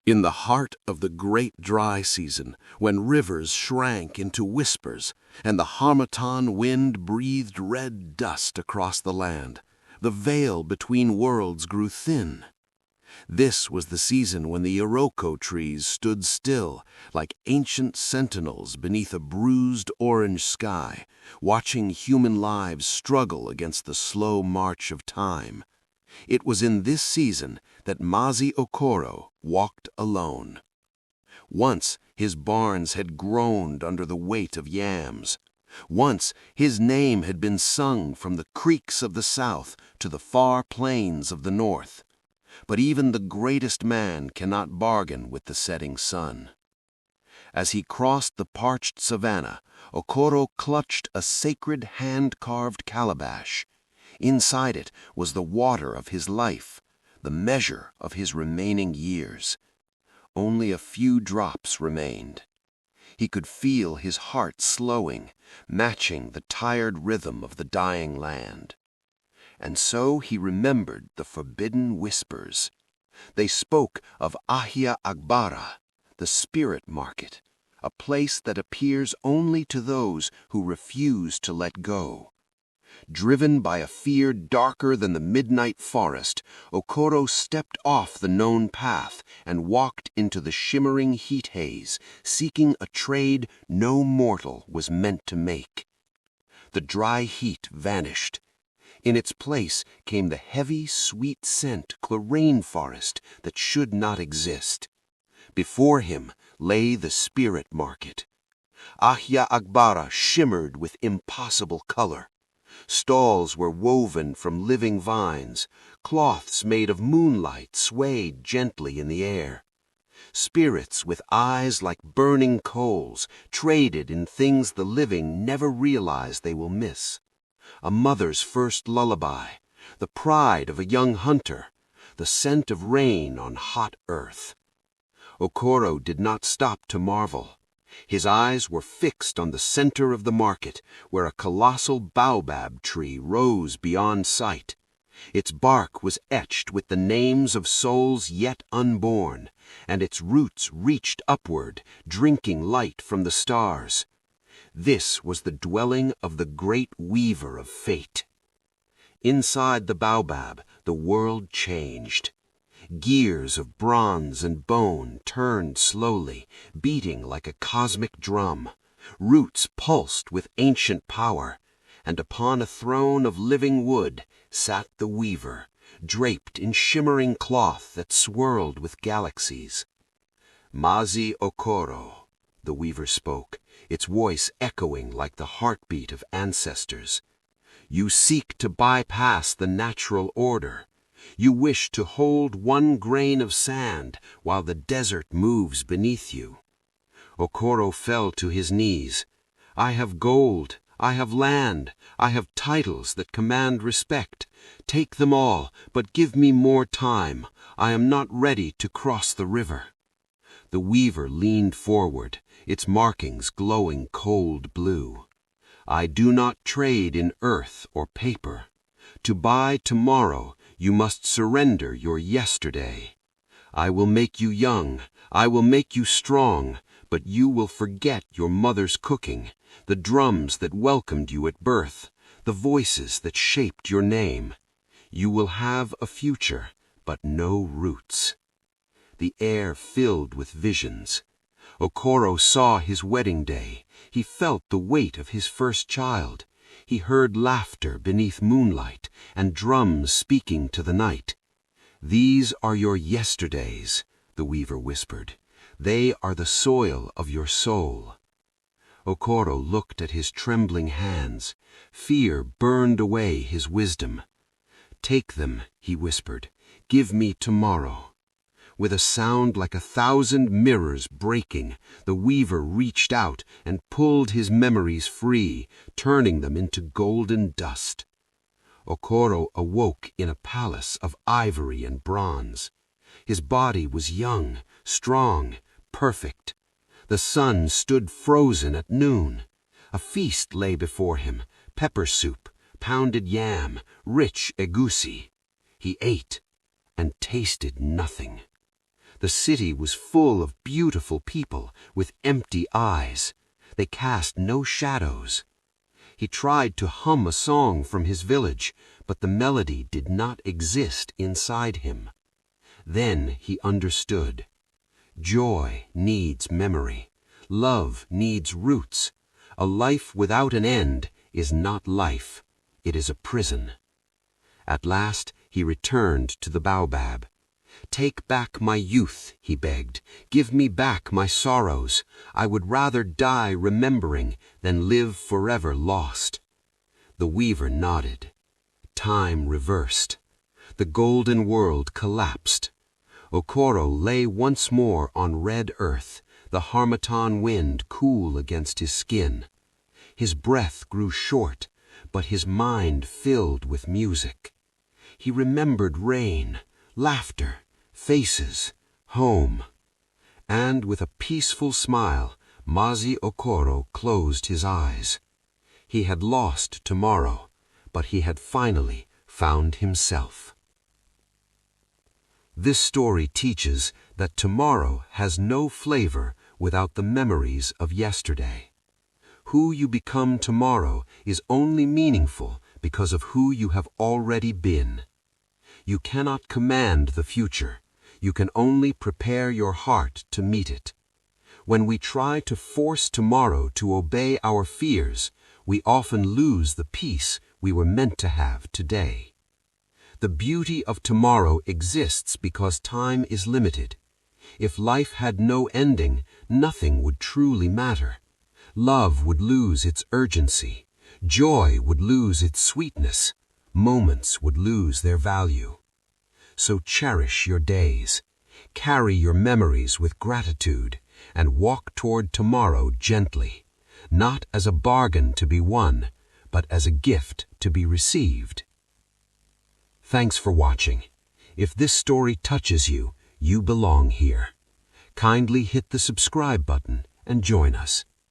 In the heart of the great dry season, when rivers shrank into whispers and the harmattan wind breathed red dust across the land, the veil between worlds grew thin. This was the season when the iroko trees stood still, like ancient sentinels beneath a bruised orange sky, watching human lives struggle against the slow march of time. It was in this season that Mazi Okoro walked alone. Once his barns had groaned under the weight of yams. Once his name had been sung from the creeks of the south to the far plains of the north. But even the greatest man cannot bargain with the setting sun. As he crossed the parched savanna, Okoro clutched a sacred hand-carved calabash. Inside it was the water of his life, the measure of his remaining years. Only a few drops remained. He could feel his heart slowing, matching the tired rhythm of the dying land. And so he remembered the forbidden whispers. They spoke of Ahia Agbara, the spirit market, a place that appears only to those who refuse to let go. Driven by a fear darker than the midnight forest, Okoro stepped off the known path and walked into the shimmering heat haze, seeking a trade no mortal was meant to make. The dry heat vanished. In its place came the heavy, sweet scent rainforest that should not exist. Before him lay the spirit market. Ahia Agbara shimmered with impossible color. Stalls were woven from living vines. Cloths made of moonlight swayed gently in the air. Spirits with eyes like burning coals traded in things the living never realize they will miss. A mother's first lullaby, the pride of a young hunter, the scent of rain on hot earth. Okoro did not stop to marvel. His eyes were fixed on the center of the market, where a colossal baobab tree rose beyond sight. Its bark was etched with the names of souls yet unborn, and its roots reached upward, drinking light from the stars. This was the dwelling of the great weaver of fate. Inside the baobab, the world changed. Gears of bronze and bone turned slowly, beating like a cosmic drum. Roots pulsed with ancient power, and upon a throne of living wood sat the weaver, draped in shimmering cloth that swirled with galaxies. Mazi Okoro, the weaver spoke, its voice echoing like the heartbeat of ancestors. You seek to bypass the natural order. You wish to hold one grain of sand while the desert moves beneath you. Okoro fell to his knees. I have gold, I have land, I have titles that command respect. Take them all, but give me more time. I am not ready to cross the river. The weaver leaned forward, its markings glowing cold blue. I do not trade in earth or paper. To buy tomorrow, you must surrender your yesterday. I will make you young, I will make you strong, but you will forget your mother's cooking, the drums that welcomed you at birth, the voices that shaped your name. You will have a future, but no roots. The air filled with visions. Okoro saw his wedding day. He felt the weight of his first child. He heard laughter beneath moonlight and drums speaking to the night. These are your yesterdays, the weaver whispered. They are the soil of your soul. Okoro looked at his trembling hands. Fear burned away his wisdom. Take them, he whispered. Give me tomorrow. With a sound like 1,000 mirrors breaking, the weaver reached out and pulled his memories free, turning them into golden dust. Okoro awoke in a palace of ivory and bronze. His body was young, strong, perfect. The sun stood frozen at noon. A feast lay before him, pepper soup, pounded yam, rich egusi. He ate and tasted nothing. The city was full of beautiful people with empty eyes. They cast no shadows. He tried to hum a song from his village, but the melody did not exist inside him. Then he understood. Joy needs memory. Love needs roots. A life without an end is not life. It is a prison. At last he returned to the baobab. "Take back my youth," he begged. "Give me back my sorrows. I would rather die remembering than live forever lost." The weaver nodded. Time reversed. The golden world collapsed. Okoro lay once more on red earth, the harmattan wind cool against his skin. His breath grew short, but his mind filled with music. He remembered rain, laughter, faces, home. And with a peaceful smile, Mazi Okoro closed his eyes. He had lost tomorrow, but he had finally found himself. This story teaches that tomorrow has no flavor without the memories of yesterday. Who you become tomorrow is only meaningful because of who you have already been. You cannot command the future. You can only prepare your heart to meet it. When we try to force tomorrow to obey our fears, we often lose the peace we were meant to have today. The beauty of tomorrow exists because time is limited. If life had no ending, nothing would truly matter. Love would lose its urgency. Joy would lose its sweetness. Moments would lose their value. So cherish your days. Carry your memories with gratitude and walk toward tomorrow gently, not as a bargain to be won, but as a gift to be received. Thanks for watching. If this story touches you, you belong here. Kindly hit the subscribe button and join us.